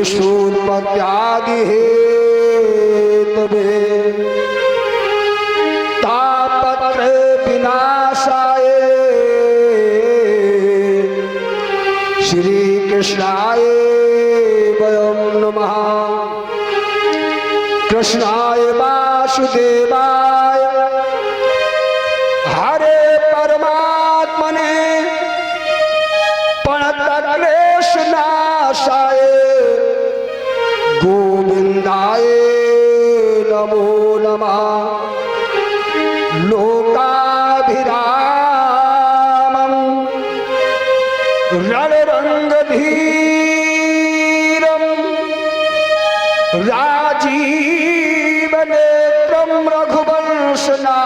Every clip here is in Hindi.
विश्वोत्पत्त्यादि हेतवे तापत्र विनाशाय श्री कृष्णाय वयं नमः। कृष्णाय वासुदेवाय हरे परमात्मने प्रणतक्लेशनाशाय गोविंदाय नमो नमः। लोकाभिरामं रणरंगधीरं राजीवनेत्रं रघुवंशनाथं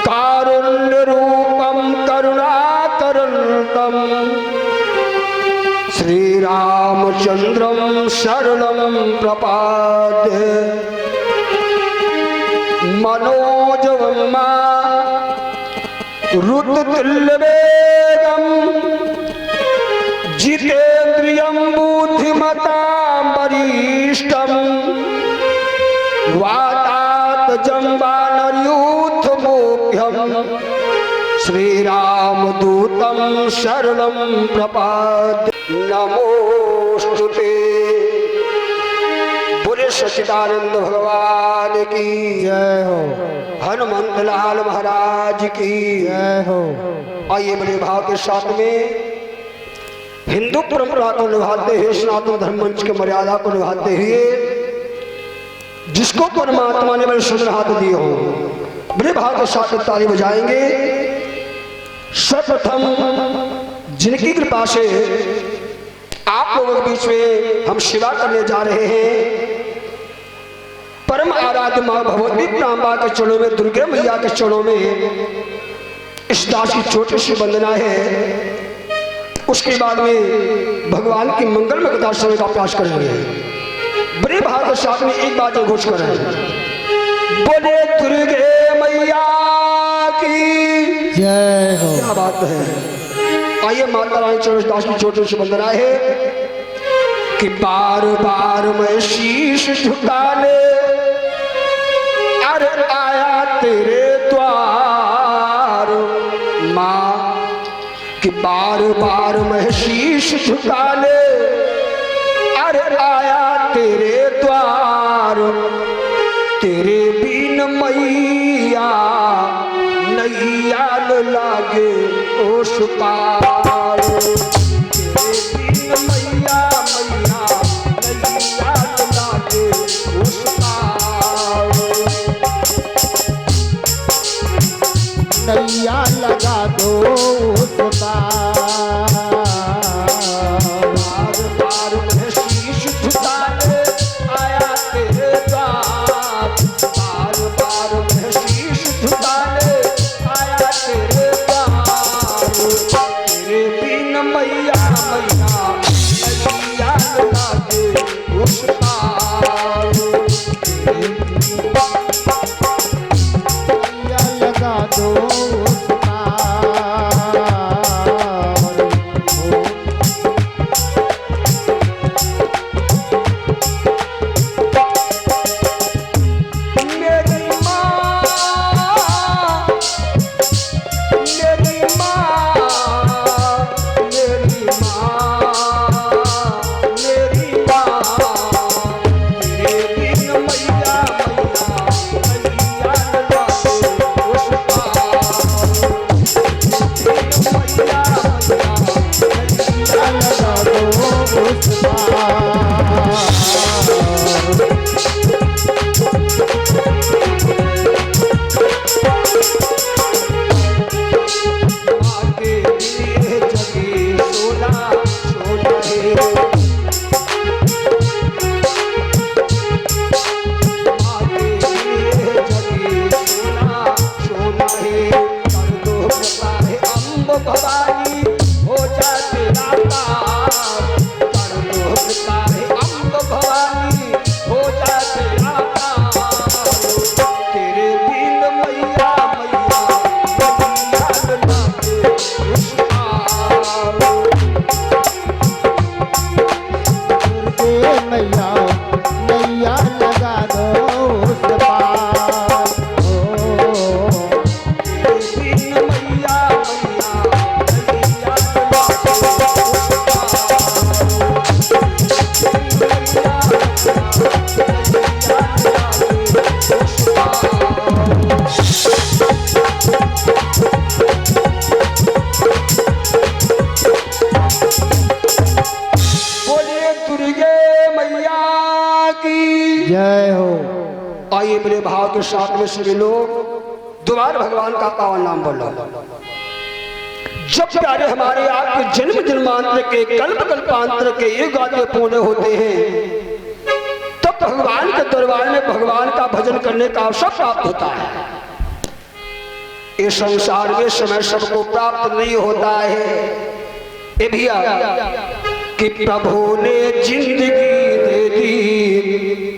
कारुण्यरूपं करुणाकरन्तं श्रीरामचन्द्रं शरणं प्रपद्ये। मनोजवं रुद्रतुल्यवेगं जितेन्द्रियं बुद्धिमतां वरिष्ठं वातात्मजं वानरयूथमुख्यं श्रीरामदूतं शरणं प्रपद्ये। नमोस्तुते। बोले सच्चिदानंद भगवान की जय हो। हनुमंत लाल महाराज की जय हो। आइए बड़े भाव के साथ में हिंदू परंपरा को निभाते हुए, सनातन धर्म मंच की मर्यादा को निभाते हुए, जिसको परमात्मा ने बड़े सुंदर हाथ दिए हो, बड़े भाव के साथ ताली बजाएंगे। सर्वप्रथम जिनकी कृपा से आप लोगों के बीच में हम सेवा करने जा रहे हैं, परम आराध्य मां भगवती प्रांबा के चरणों में, दुर्गा मैया के चरणों में इस दास की छोटी सी वंदना है। उसके बाद में भगवान की मंगलमय कथा सुनने का प्रयास करेंगे। बड़े भाव के साथ में एक बात घोष करें, बोले दुर्गे मैया की जय हो। क्या बात है। आइए माता रानी चरण दास की छोटी सी वंदना है कि बार बार मैं शीश झुकाने अरे आया तेरे द्वार माँ, कि बार बार मैं शीश झुकाने अरे आया तेरे द्वार। तेरे बिन मैया नैया न लागे ओस पार। तेरे बिन मैया मैया नैया न लागे ओस पार। नैया लगा दो उस पार। बार बार मैं शीश झुकाने आया तेरे द्वार। बार बार मैं शीश झुकाने आया तेरे द्वार। तेरे बिन मैया मैया नैया लगा दे उस पार। नैया लगा दो उस पार। मेरी माँ मेरी माँ मेरी माँ मेरी माँ। तेरे बिन मैया मैया नैया लगा दे उस पार। बिन मैया मैया नैया लगा दे उस पार। आगे लिए जगी सोना सोना है। आगे लिए जगी सोना सोना है। कर दो कृपा है अम्ब भवानी हो जा तेरा पार। कर दो कृपा है अम्ब भवानी हो जा तेरा पार। तेरे बिन मैया मैया नैया न लागे उस पार। मेरे भाव के साथ में सभी लोग दोबारा भगवान का पावन नाम बोलो। जब प्यारे हमारे आपके जन्म जन्मांतर के कल्प कल्पांतर के युग आदि पूर्ण होते हैं, तब भगवान के दरबार में भगवान का भजन करने का अवसर प्राप्त होता है। इस संसार में समय सबको प्राप्त नहीं होता है। ए भैया कि प्रभु ने जिंदगी दे दी,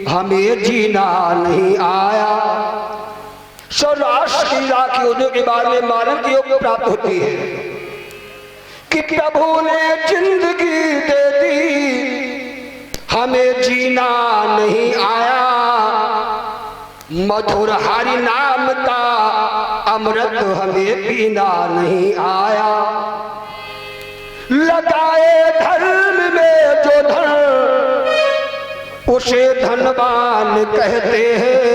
हमें जीना नहीं आया। राष्ट्र की राखी होने के बाद में मानव की योग प्राप्त होती है कि प्रभु ने जिंदगी दे दी, हमें जीना नहीं आया। मधुर हरि नाम का अमृत हमें पीना नहीं आया। लगाए धर्म में जो धन, उसे धनवान कहते हैं।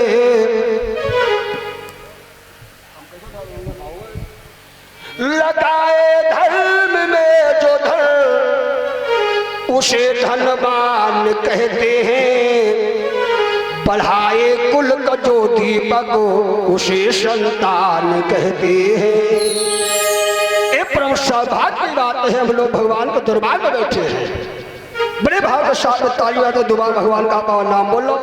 लगाए धर्म में जो धन, उसे धनवान कहते हैं। बढ़ाए कुल का जो दीपक, उसे संतान कहते हैं। एक परम सौभाग्य की बात है, हम लोग भगवान के दरबार में बैठे हैं। बड़े भाव के साथ में तालियां दो, दोबारा भगवान का पावन नाम बोलो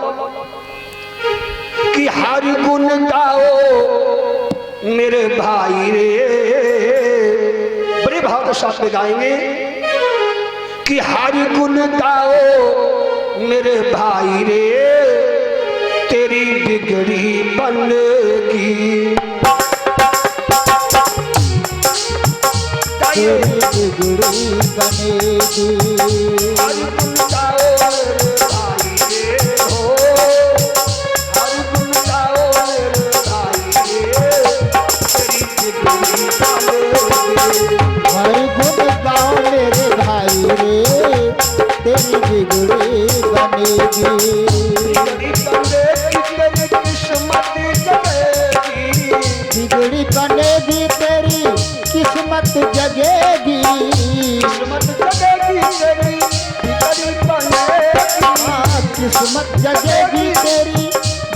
कि हरि गुण गाओ मेरे भाई रे। बड़े भाव के साथ में गाएंगे कि हरि गुण गाओ मेरे भाई रे, तेरी बिगड़ी बनेगी। तेरी बिगड़ी बनेगी। हरि गुण गाओ मेरे भाई रे हो, हरि गुण गाओ मेरे भाई रे, तेरी बिगड़ी बनेगी। हरि गुण गाओ मेरे भाई रे, तेरी बिगड़ी बनेगी। बिगड़ी बनेगी तेरी किस्मत जगेगी। किस्मत जगेगी तेरी बिगड़ी बनेगी। हाँ, किस्मत जगेगी तेरी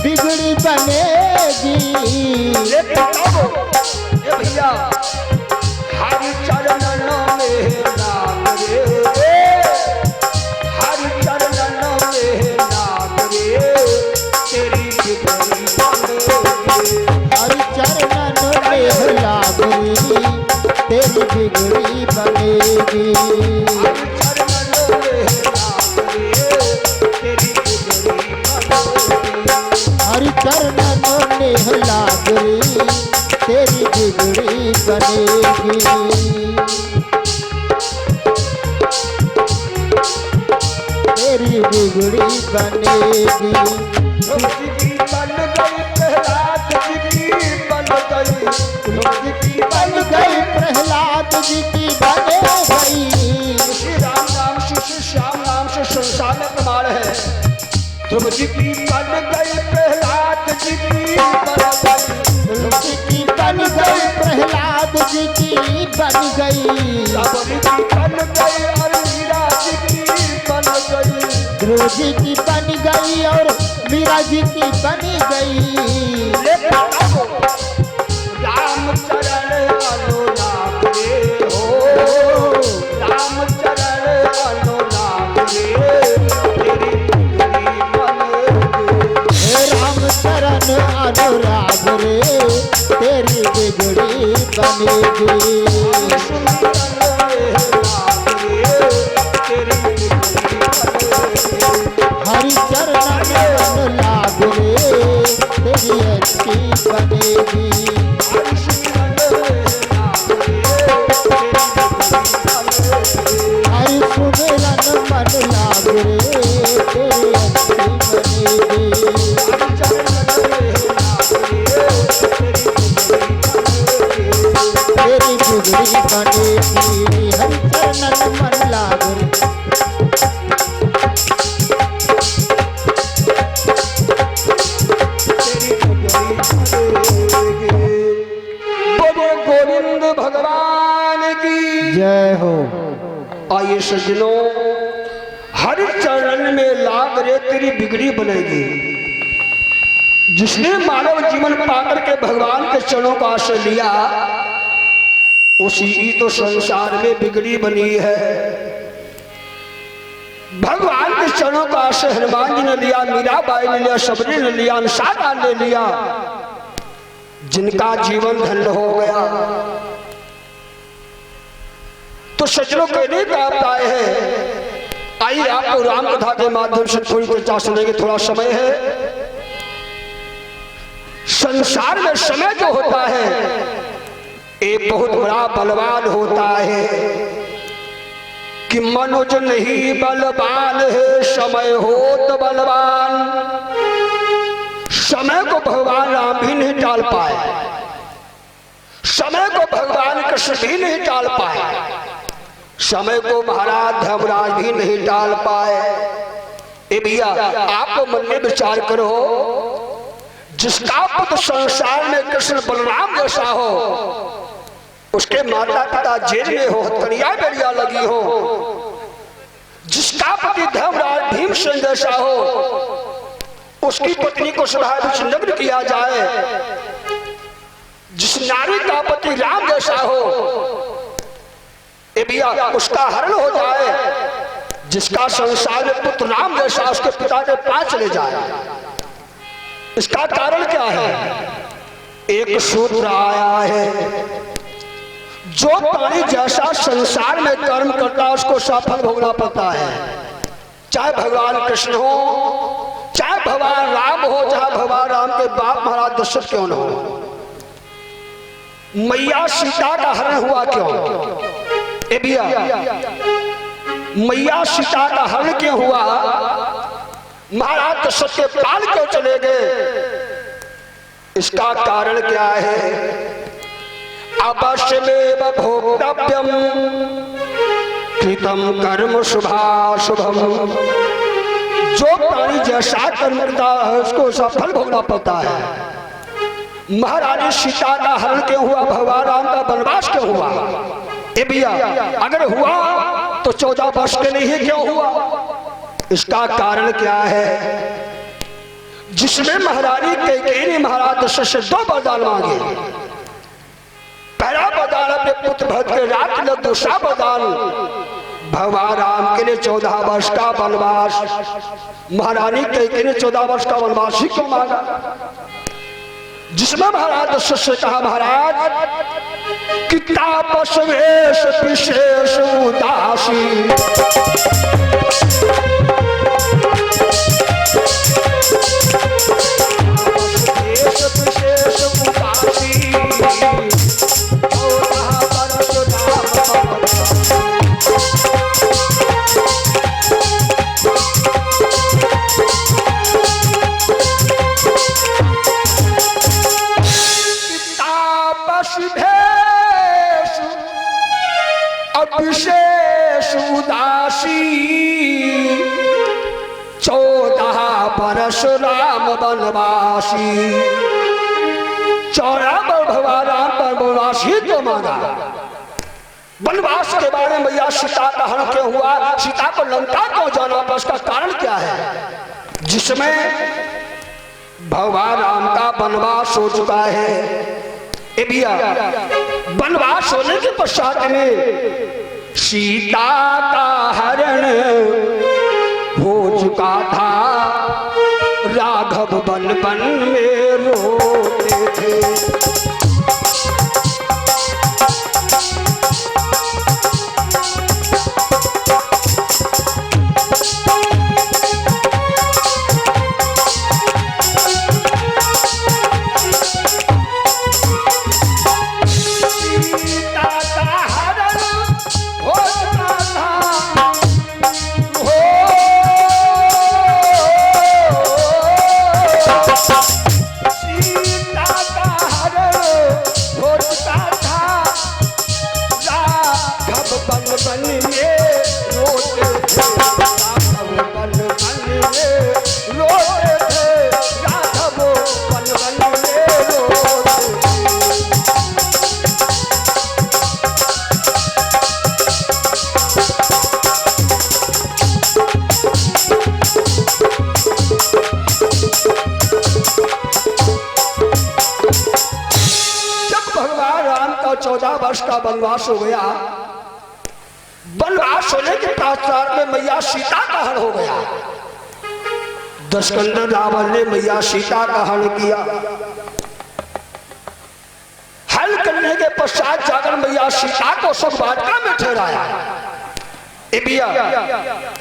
बिगड़ी बनेगी। ये भैया हरि चरणों में नाम रे, हरि चरणों में नाम रे, तेरी बिगड़ी बनेगी। हरि चरणों में लागरी, तेरी बिगड़ी बनेगी। हरि चरणों में नाम रे, तेरी बिगड़ी बनेगी। हरि चरणों में लागरी, तेरी बिगड़ी बनेगी। तेरी बिगड़ी बनेगी। रोजी की बन गई प्रहलाद जी की बन गई, रोजी की बन गई प्रहलाद जी की बने गई। श्री राम नाम से श्री श्याम नाम से संसार में प्रमाण है। रोजी की बन गई प्रहलाद जी की बन गई, रोजी की बन गई प्रहलाद जी की बन गई। सबरी की बन गई और मीरा जी की बन गई। रोजी की बन गई और मीरा जी की बनी गई। राम चरण अनुराग रे हो, राम चरण अनुराग रे, तेरी बिगड़ी बनेगी। हे राम चरण अनुराग रे, तेरी बिगड़ी बनेगी। हरि चरण मन लाग रे, तेरी अच्छी बनेगी। हरि सुमिरन मन लाग रे, तेरी अच्छी बनेगी। तेरी बिगड़ी बनेगी। हरि चरण मन लाग रे। बोले गोविंद भगवान की जय हो। आइए सज्जनों, हर चरण में लाग रे तेरी बिगड़ी बनेगी। जिसने मानव जीवन पाकर के भगवान के चरणों का आश्रय लिया, उसी की तो संसार में बिगड़ी बनी है। भगवान के चरणों का आश्रय हनुमान जी ने लिया, मीराबाई ने लिया, सबरी ने लिया, अंसादा ने लिया, जिनका जीवन धन्य हो गया। तो सज्जनों कहने का आप आए हैं, आइए आपको राम कथा के माध्यम से थोड़ी चर्चा सुनेंगे। थोड़ा समय है। संसार में समय जो होता है एक बहुत बड़ा बलवान होता है कि मनुज नहीं बलवान है, समय हो तो बलवान। समय को भगवान राम भी नहीं टाल पाए, समय को भगवान कृष्ण भी नहीं टाल पाए, समय को महाराज धर्मराज भी नहीं टाल पाए। ए भैया, आपको मन में विचार करो, जिसका पुत्र संसार में कृष्ण बलराम जैसा हो, उसके माता पिता जेल में हो, हथकड़ियां बेड़ियां लगी हो, जिसका पति धर्मराज भीमसेन जैसा हो, उसकी पत्नी को सदा विच्छिन्न किया जाए, जिस नारी का पति राम जैसा हो, ए भैया उसका हरण हो जाए, जिसका संसार में पुत्र राम जैसा उसके पिता के पास चले जाए। इसका कारण क्या है? एक सूत्र आया है, जो प्राणी जैसा संसार में कर्म करता है उसको सफल भोगना पड़ता है। चाहे भगवान कृष्ण हो, चाहे भगवान राम हो, चाहे भगवान राम के बाप महाराज दशरथ क्यों न हो। मैया सीता का हरण हुआ क्यों? ए भैया, मैया सीता का हरण क्यों हुआ? महाराज दशरथ के पाल क्यों चले गए? इसका कारण क्या है? अवश्यमेव भोक्तव्यम कृतम कर्म शुभाशुभम। जो प्राणी जैसा कर्म करता है उसको सफल भोगना पड़ता है। महारानी सीता का हरण क्यों हुआ? भगवान राम का वनवास क्यों हुआ? ए भैया, अगर हुआ तो 14 वर्ष के लिए क्यों हुआ? इसका कारण क्या है? जिसमें महारानी कैकेयी ने महाराज दशरथ से 2 वरदान मांगे। पहला वरदान अपने पुत्र भरत के रात लग, दूसरा वरदान भगवान राम के लिए 14 वर्ष का वनवास। महारानी कैकेयी ने 14 वर्ष का वनवास ही क्यों मांगा? जिसमें महाराज दशरथ से कहा, महाराज कि तापस वेश विशेष उदासी, विशेष उदासी, 14 वर्ष राम वनवासी। 14 भगवान राम पर वनवास ही क्यों मांगा? वनवास के बारे में मैया सीता का हरण क्यों हुआ? सीता को लंका क्यों जाना पड़ा? उसका कारण क्या है? जिसमें भगवान राम का वनवास हो चुका है। ए भैया, वनवास होने के पश्चात में सीता का हरण हो चुका था। राघव वन वन में रोते थे। सीता का वर्ष का वनवास हो गया। वनवास होने के पश्चात में मैया सीता का हरण हो गया। दशकंदर रावण ने मैया सीता का हरण किया। हल करने के पश्चात जाकर मैया सीता को सुखवाटिका में ठहराया। भैया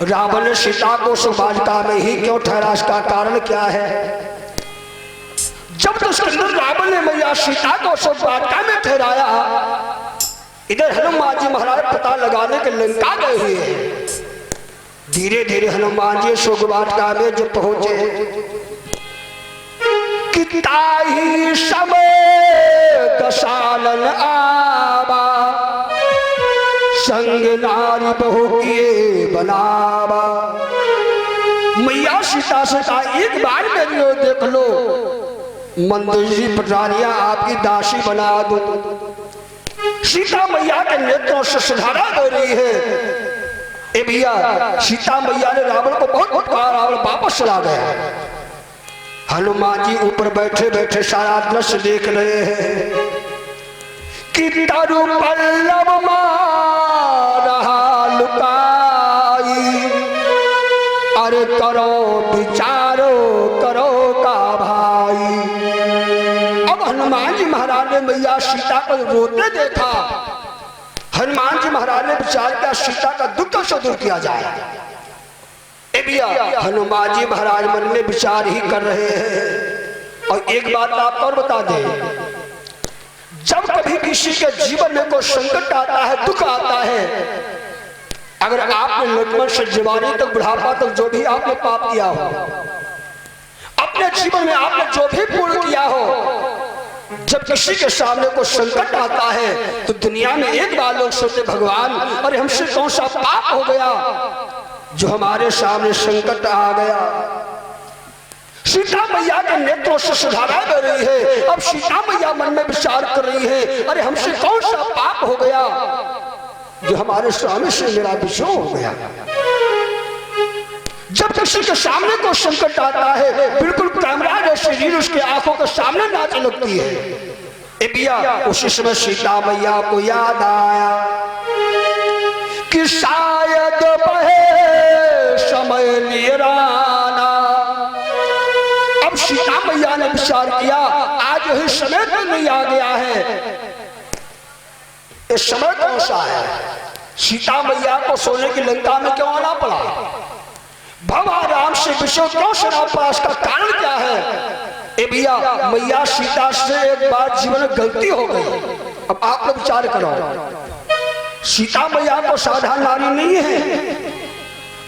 रावण ने सीता को सुखवाटिका में ही क्यों ठहरा, इसका कारण क्या है? जब दशकंदर रावण ने मैया सीता को सुखवाटिका में ठहराया, इधर हनुमान जी महाराज पता लगाने के लंका गए हुए हैं। धीरे धीरे हनुमान जी सुखवाटिका में जब पहुंचे, किता ही समय दशानन आवा, संग नारी बहु किए बनावा। मैया सीता से कहा, एक बार मेरी ओर देख लो, मंदिर जी पटारिया आपकी दासी बना दो। सीता मैया के नेत्रों से सुधारा दे रही है। भैया सीता मैया ने रावण को बहुत कहा, रावण वापस चला गया। हनुमान जी ऊपर बैठे बैठे सारा दृश्य देख रहे हैं कि तारु पल्लव रहा लुकाई, अरे करो विचारो करो का भाई। अब हनुमान जी महाराज ने मैया सीता को रोते देखा। हनुमान जी महाराज ने विचार किया, सीता का दुख कैसे दूर किया जाए। भैया हनुमान जी महाराज मन में विचार ही कर रहे हैं। और एक बात आप और बता दें, जब कभी किसी के जीवन में कोई संकट आता है, दुख आता है, अगर आपने लक्ष्मण से जवानी तक बुढ़ापा तक जो भी आपने पाप किया हो, अपने जीवन में आपने जो भी पूर्ण किया हो, जब किसी के सामने कोई संकट आता है तो दुनिया में एक बार लोग सोचते, भगवान अरे हमसे कौन सा पाप हो गया जो हमारे सामने संकट आ गया। सीता मैया के नेत्रों से सुधारा दे रही है। अब सीता मैया मन में विचार कर रही है, अरे हमसे कौन सा पाप हो गया जो हमारे स्वामी से मेरा विषय हो गया। जब किसी के सामने को संकट आता है, बिल्कुल कैमरा जैसे रील उसके आंखों के सामने नाच लगती है। भैया उसी समय सीता मैया को याद आया कि शायद बहे समय निराना। अब सीता मैया ने विचार किया, आज ही समय तो नहीं आ गया है, ये समय कौन सा है? सीता मैया को सोने की लंका में क्यों आना पड़ा? भगवान राम से विषय क्यों सुना पड़ा? इसका कारण क्या है? भैया मैया सीता से एक बार जीवन में गलती हो गई। अब आप लोग विचार करो, सीता मैया को साधारण नारी नहीं है।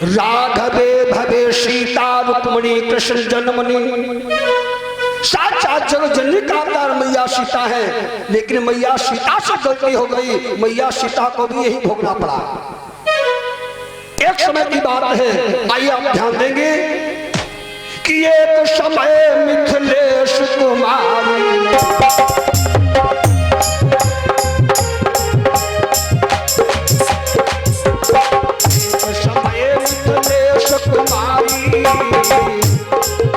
राघवे भवे सीता रुक्मणी कृष्ण जन्मनी, साक्षात जगत जननी का अवतार मैया सीता है। लेकिन मैया सीता से गलती हो गई, मैया सीता को भी यही भोगना पड़ा। एक समय की बात है, आइए आप ध्यान देंगे कि एक समय मिथिलेश कुमारी, एक समय मिथिलेश कुमारी,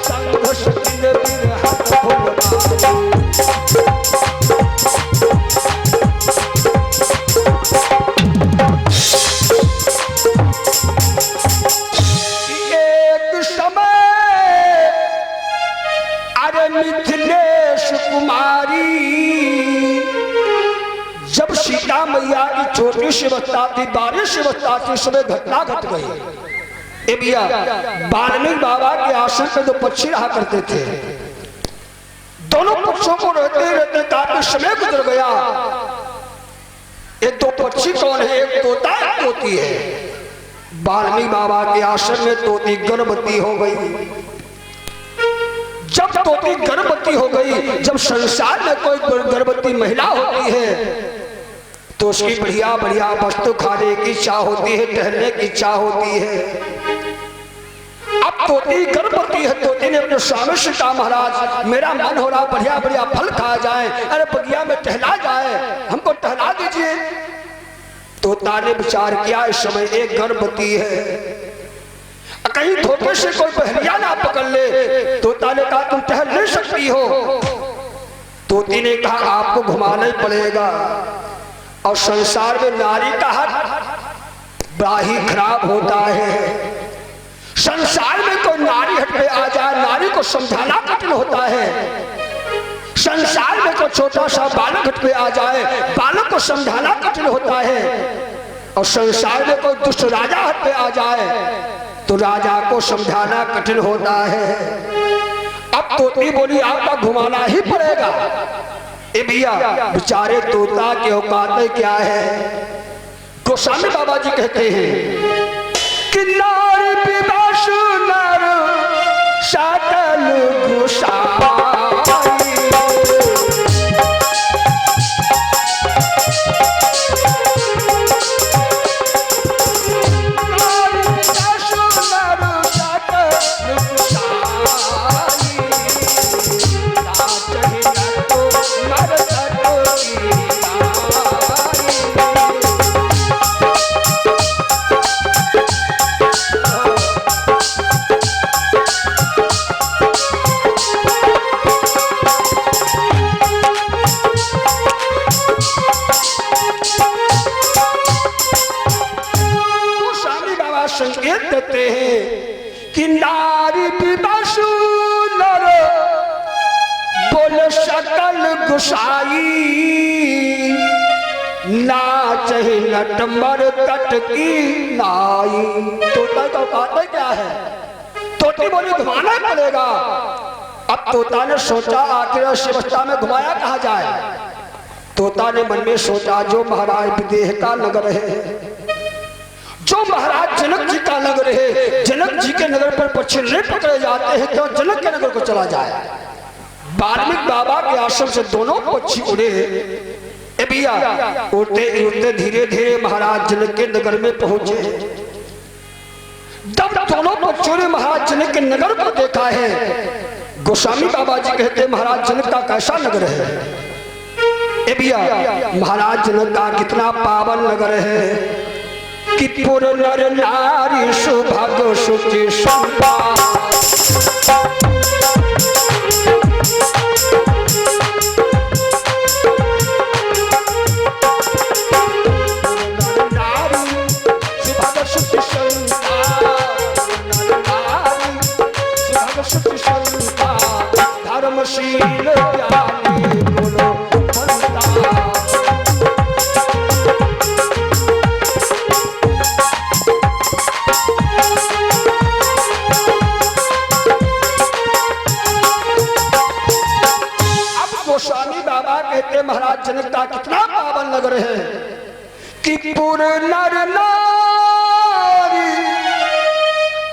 संघ सकिन बिरहत फुलवारी। मिथिलेश कुमारी, जब सीता मैया की छोटी सी अवस्था थी, 12 सी अवस्था थी, समय घटना घट गई। भैया वाल्मीकि बाबा के आश्रम पे दो पक्षी रहा करते थे। दोनों पक्षों को रहते रहते काफी समय गुजर गया। ये दो पक्षी कौन है? एक तोता एक तोती है। वाल्मीकि बाबा के आश्रम में तोती गर्भवती हो गई। जब तोती गर्भवती हो गई, जब संसार में कोई गर्भवती महिला होती है तो उसकी बढ़िया बढ़िया वस्तु खाने की इच्छा होती है, टहलने की इच्छा होती है। अब तोती गर्भवती है। तोती ने अपने स्वामी से कहा, महाराज मेरा मन हो रहा बढ़िया बढ़िया फल खाया जाए, अरे बगिया में टहला जाए, हमको टहला दीजिए। तोता ने विचार किया, इस समय एक गर्भवती है, कहीं धोखे से कोई पहलिया ना पकड़ ले। तोता ने कहा, तुम टहल नहीं सकती हो। तोती ने कहा, आपको घुमाना ही पड़ेगा। और संसार में नारी का हक बड़ा ही खराब होता है। संसार में कोई नारी हट पे आ जाए, नारी को समझाना कठिन होता है। संसार में कोई छोटा सा बालक हट पे आ जाए, बालक को समझाना कठिन होता है। और संसार में कोई दुष्ट राजा हट पे आ जाए तो राजा को समझाना कठिन होता है। अब तोती बोली आपका घुमाना ही पड़ेगा। ए भैया, बेचारे तोता के औकात क्या है। गोस्वामी बाबा जी कहते हैं कि नारी विवासु नर सकल गोसाई। संकेत देते हैं कि नारी विवासु नर बोले सकल गोसाई। नाच ही नट मर कट की नाई। तोता का बात क्या है। तोती बोली घुमाना पड़ेगा। अब तोता ने सोचा आखिर अवस्था में घुमाया कहा जाए। तोता ने मन में सोचा जो महाराज विदेह का नगर है, जो महाराज जनक जी का नगर है, जनक जी के नगर पर पक्षी नहीं पकड़े जाते हैं, क्यों जनक के नगर को चला जाए। वाल्मीकि बाबा के आश्रम से दोनों पक्षी उड़े। ए भैया, उड़ते उड़ते धीरे धीरे महाराज जनक के नगर में पहुंचे। जब दोनों पक्षियों ने महाराज जनक के नगर को देखा है, गोस्वामी बाबा जी कहते महाराज जनक का कैसा नगर है। ए भैया, महाराज जनक का कितना पावन नगर है कि पुर नर नारी सुभग सुचि संपा। धर्मशील ज्ञानी बोलो बनता। गोस्वामी बाबा कहते महाराज जनक का कितना पावन नगर है कि पुर नर नारी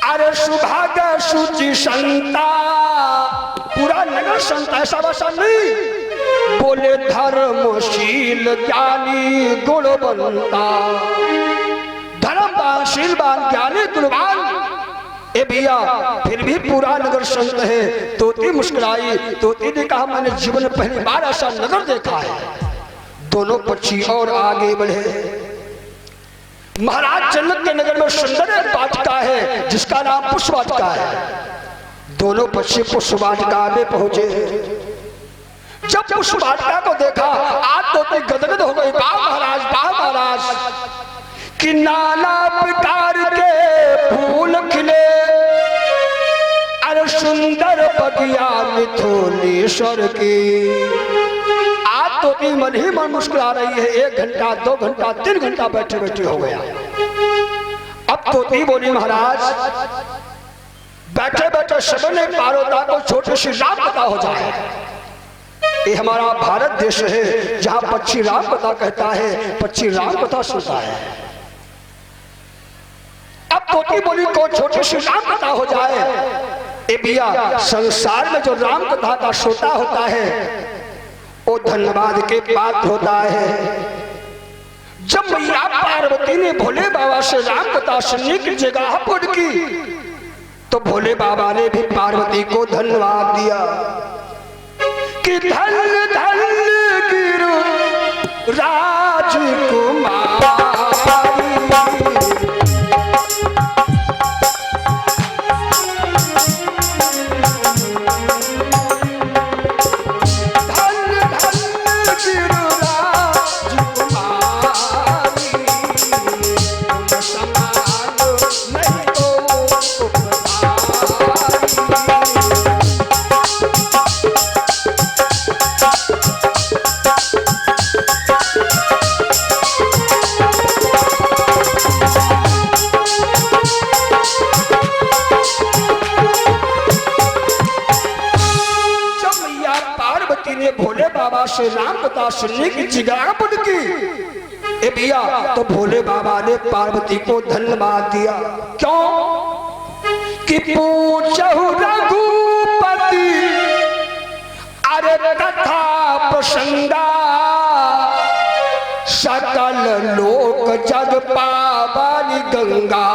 अरे सुभाग सुचि संता। पूरा नगर संत ऐसा वैसा नहीं, बोले धर्मशील ज्ञानी गुणवंता। धर्मवान शीलवान ज्ञानी गुणवान। ए भैया, फिर भी पूरा नगर संत है। तोती मुस्कुराई। तोती ने कहा मैंने जीवन में पहली बार ऐसा नगर देखा है। दोनों पक्षी और आगे बढ़े। महाराज जनक के नगर में सुंदर एक वाटिका है जिसका नाम पुष्प वाटिका है। दोनों पक्षी पुष्प वाटिका में पहुंचे। जब पुष्प वाटिका को देखा, आज तोती गदगद हो गई। वाह महाराज, वाह महाराज, कि नाना प्रकार के फूल खिले, अरे सुंदर बगिया मिथुनेश्वर की। आज तोती मन ही मन मुस्कुरा रही है। 1 घंटा 2 घंटा 3 घंटा बैठे बैठे हो गया। अब तोती बोली महाराज, बैठे बैठे सबने पारोता को छोटे सी राम कथा हो जाए। ये हमारा भारत देश है जहां पक्षी राम कथा कहता है, पक्षी राम कथा सुनता है। अब तोती बोली को छोटी सी राम कथा हो जाए। ए भैया, संसार में जो राम कथा का श्रोता होता है वो धन्यवाद के पात्र होता है। जब मैया पार्वती ने भोले बाबा से राम कथा सुनने की जगह पुट की तो भोले बाबा ने भी पार्वती को धन्यवाद दिया कि धन्य धन्य गिरु राजकुमारी। धन्य धन्य गिरु राजकुमारी। से राम कथा सुनने की जिज्ञासा बुद्ध की। ए भैया तो भोले बाबा ने पार्वती को धन्यवाद दिया। क्यों कि पूछहु रघुपति अरे कथा प्रसंगा सकल लोक जग पावनी गंगा।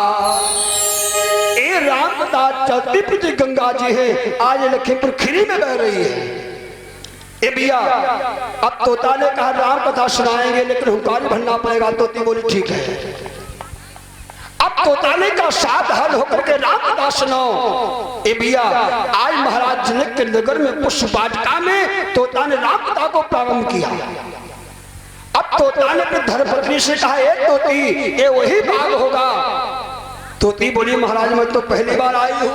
ए राम कथा चलती फिरती गंगा जी है, आज लखीमपुर खीरी में बह रही है। ए भैया अब तोता ने कहा राम कथा सुनाएंगे लेकिन हुंकार भरना पड़ेगा। तोती बोली ठीक है। अब तोताने का साथ हल होकर के राम कथा सुनाओ। ए भैया आज महाराज जनक के नगर में पुष्प वाटिका में तोता ने राम कथा को प्रारंभ किया। अब तोता ने अपने धर्मपत्नी से कहा ए तोती ये वही बाग होगा। तोती बोली महाराज मैं तो पहली बार आई हूं।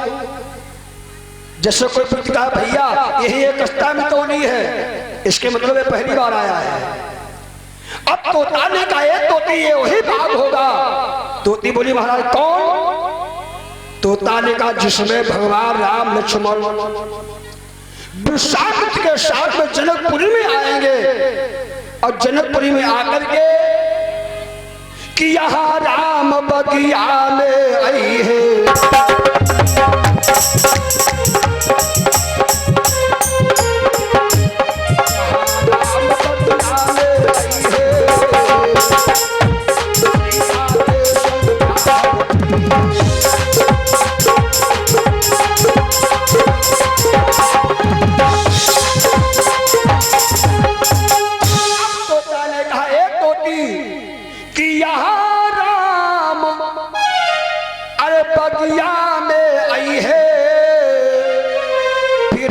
जैसे कोई व्यक्ति कहा भैया यही एक रास्ता में तो नहीं है, इसके मतलब ये पहली बार आया है। अब तोता ने कहा ए तोती ये वही बाग होगा। तोती बोली महाराज कौन? तोता ने कहा जिसमें भगवान राम लक्ष्मण विश्वामित्र के साथ में जनकपुरी में आएंगे और जनकपुरी में आकर के कि यहाँ राम बगिया में आई है।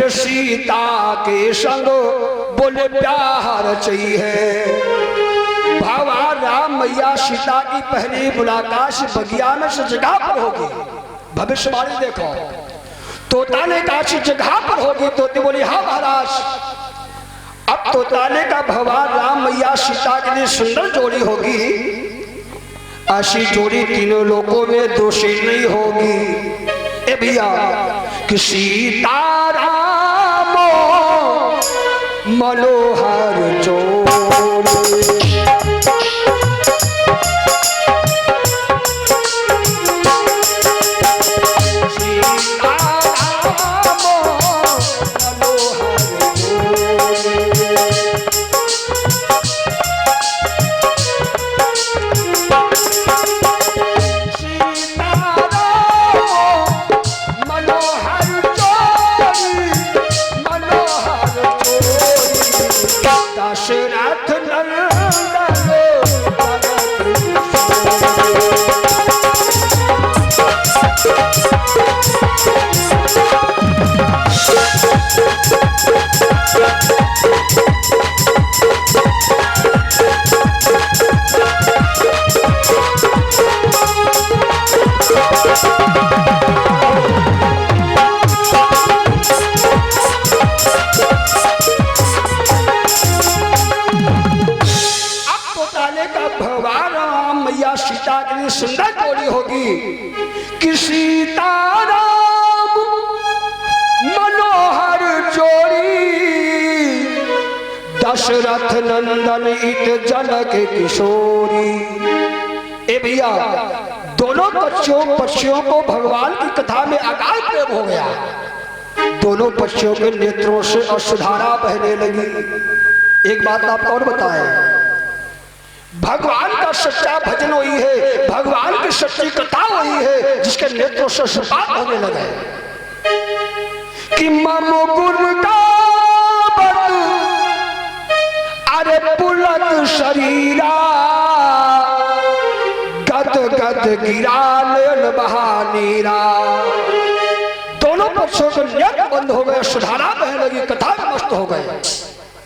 सीता के संग बोले प्यार चाहिए। भगवान राम मैया सीता की पहली मुलाकात बगिया में से जगह पर होगी। भविष्यवाणी देखो। तोता ने कहा जगह पर होगी। तोती बोली हाँ महाराज। अब तोता ने कहा भगवान राम मैया सीता के लिए सुंदर जोड़ी होगी। ऐसी जोड़ी तीनों लोगों में दोषी नहीं होगी। ए भैया कि सीता मनोहर जोड़ी सुंदर जोड़ी होगी कि सीताराम मनोहर जोड़ी दशरथ नंदन इत जनक किशोरी। ए भैया दोनों पक्षियों को भगवान की कथा में अगाध प्रेम हो गया। दोनों पक्षियों के नेत्रों से अश्रुधारा बहने लगी। एक बात आप और बताएं, भगवान का सच्चा भजन वही है, भगवान की सच्ची कथा वही है जिसके नेत्रों से अश्रुपात होने लगे कि मम गुरु गावत अरे पुलक शरीरा गद गद गिरा नयन बहानीरा। दोनों पक्षों के नेत्र बंद हो गए, सुधारा बहने लगी, कथा में मस्त हो गए।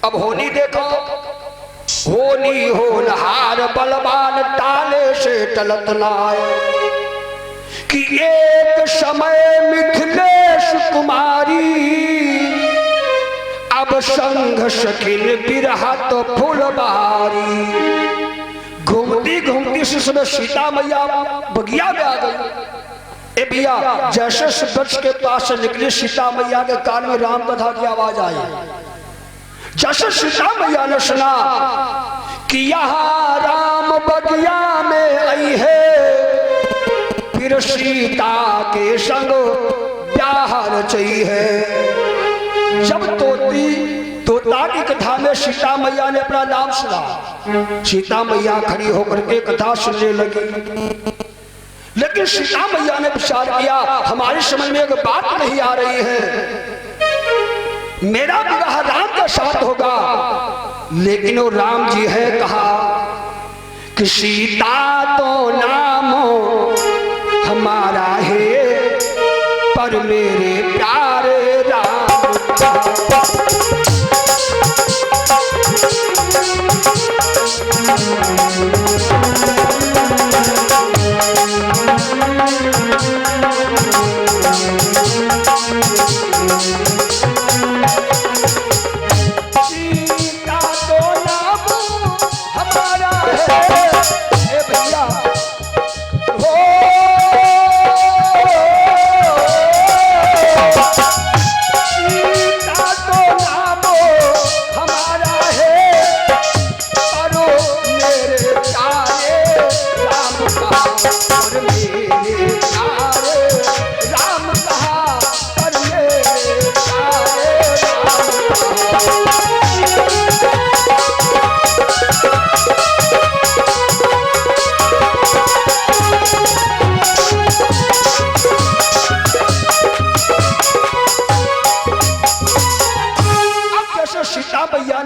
अब होनी देखो, होनी होनहार बलवान टाले से टलत लाए कि एक समय मिथिलेश कुमारी अब संग सखिन बिरहा तो फुलबारी। घूमती घूमती से समय सीता मैया बगिया में आ गई। ए भैया जैसे वृक्ष के पास से निकली सीता मैया के कान में राम कथा की आवाज आई। जैसे सीता मैया ने सुना कि यहाँ राम बगिया में आई है, फिर सीता के संग ब्याह रची है। जब तोता की कथा में सीता मैया ने अपना नाम सुना, सीता मैया खड़ी होकर के कथा सुनने लगी। लेकिन सीता मैया ने विचार किया, हमारे समझ में एक बात नहीं आ रही है, मेरा विवाह राम के साथ होगा, लेकिन वो राम जी है कहा कि सीता तो नाम हमारा है, पर मेरे प्यारे राम का।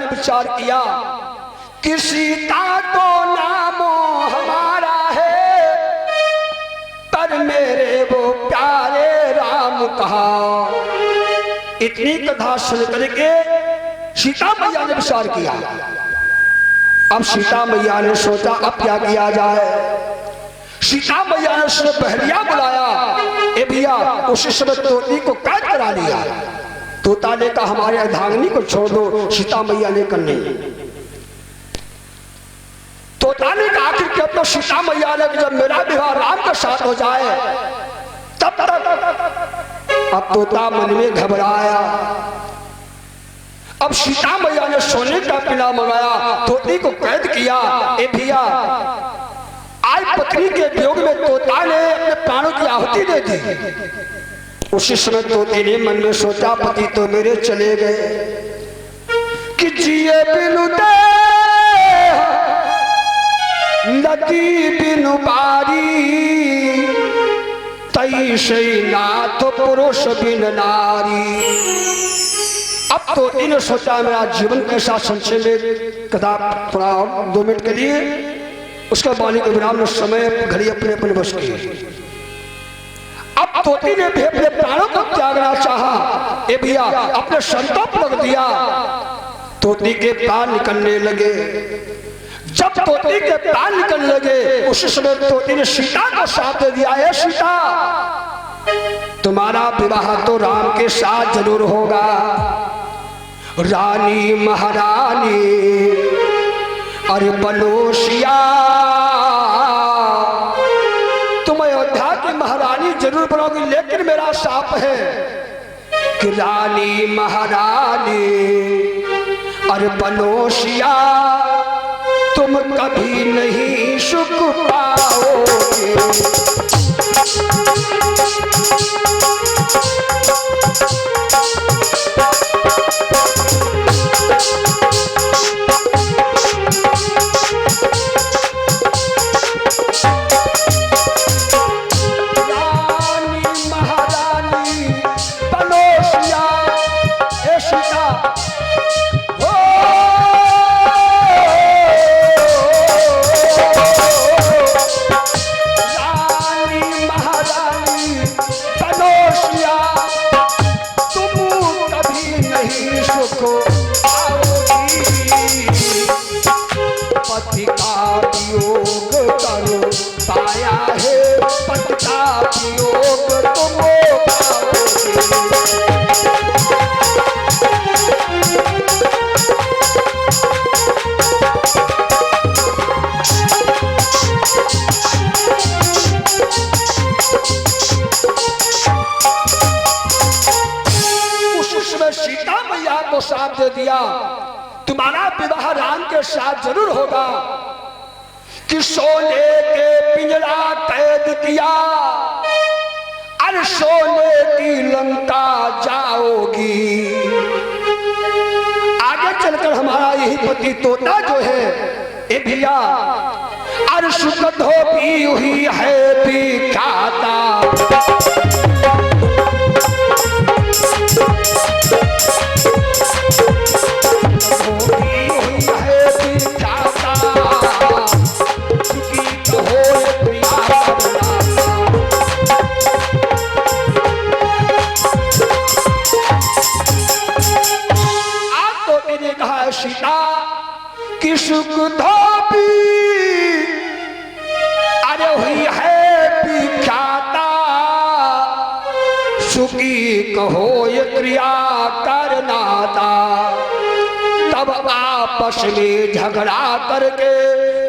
विचार किया कि सीता तो नाम हमारा है, पर मेरे वो प्यारे राम कहा। इतनी कथा सुन करके सीता मैया ने विचार किया। अब सीता मैया ने सोचा अब क्या किया जाए। सीता मैया ने उसने पहरिया बुलाया, ए भैया उसी समय तोती को कैद करा लिया। तोता ने कहा हमारे अर्धांगिनी को छोड़ दो, सीता मैया ने कहा नहीं। तोता ने कहा आखिर क्यों, तो सीता मैया ने जब मेरा विवाह राम के साथ हो जाए तब तक। अब तोता मन में घबराया। अब सीता मैया ने सोने का पिला मंगाया, तोती को कैद किया। ए भैया आज पत्नी के वियोग में तोता ने अपने प्राणों की आहुति दे दी। उसी समय तोते ने मन में सोचा पति तो मेरे चले गए, कि जिए बिनु दे नदी बिनु बारी, तैसे नाथ पुरुष बिन नारी। अब तोते ने सोचा मेरा जीवन कैसा संशय में कदा थोड़ा 2 मिनट के लिए उसका बाली के विराम ने समय घड़ी अपने अपने बस की। अब तोती ने भी अपने प्राणों को त्यागना चाहा। ए भैया अपने संतों पर रख दिया, तोती के प्राण निकलने लगे। जब तोती के प्राण निकलने लगे उसी समय तोती ने सीता को साथ दे दिया, है सीता तुम्हारा विवाह तो राम के साथ जरूर होगा। रानी महारानी अरे बनोशिया, तुम अयोध्या की महारानी जरूर बनोगी, लेकिन मेरा शाप है कि रानी महारानी अरे बनोशिया तुम कभी नहीं सुख पाओगे। पति का वियोग करो पाया है, पति का वियोग तुम उस समय सीता मैया को साथ दे दिया, तुम्हारा विवाह राम के साथ जरूर होगा। कि सोने के पिंजरा कैद किया, अरे सोने की लंका जाओगी। आगे चलकर हमारा यही पति तोता जो है ए भैया, अरे सुख धोपी हुई है बिकाता। सीता की सुख धोबी अरे हुई है बिख्याता, सुखी कहो ये क्रिया करनाता। तब आपस में झगड़ा करके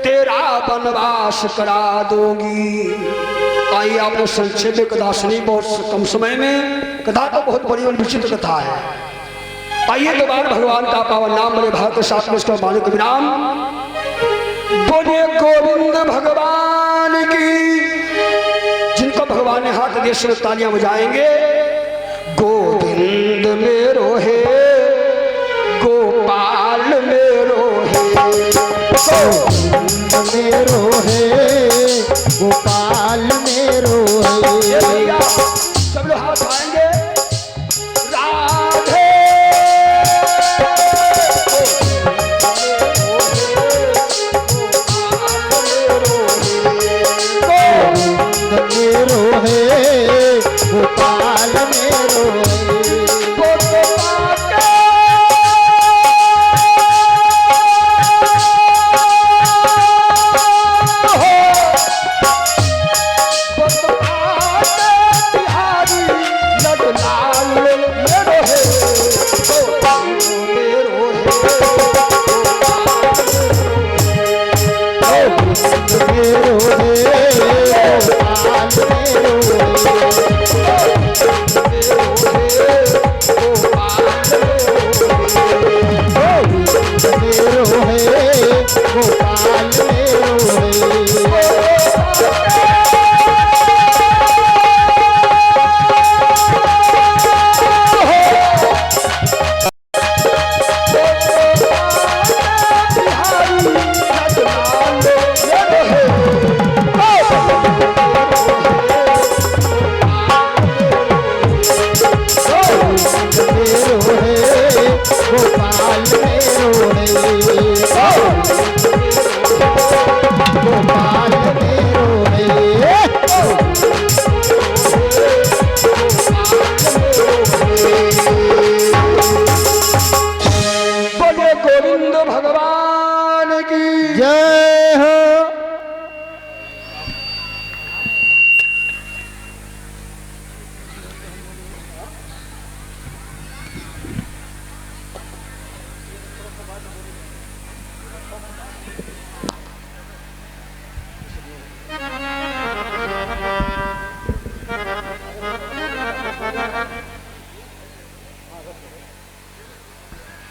तेरा वनवास करा दूंगी। आइए आपने संक्षेप में कथा सुनी बहुत कम समय में, कथा तो बहुत बड़ी और विचित्र कथा है। आइए दोबारा भगवान का पावन नाम मेरे भारत के साथ में उसका मालिक विराम बोलिए गोविंद भगवान की। जिनको भगवान ने हाथ देश में तालियां बजाएंगे। गोविंद मेरो है गोपाल मेरो है, गोविंद मेरो है गोपाल मेरो है। भैया सब लोग हाथ आएंगे। राधे मेरो है गोपाल मेरो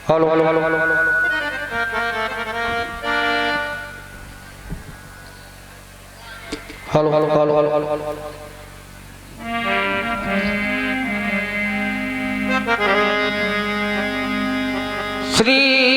hello hello hello hello hello hello hello hello hello hello hello Shri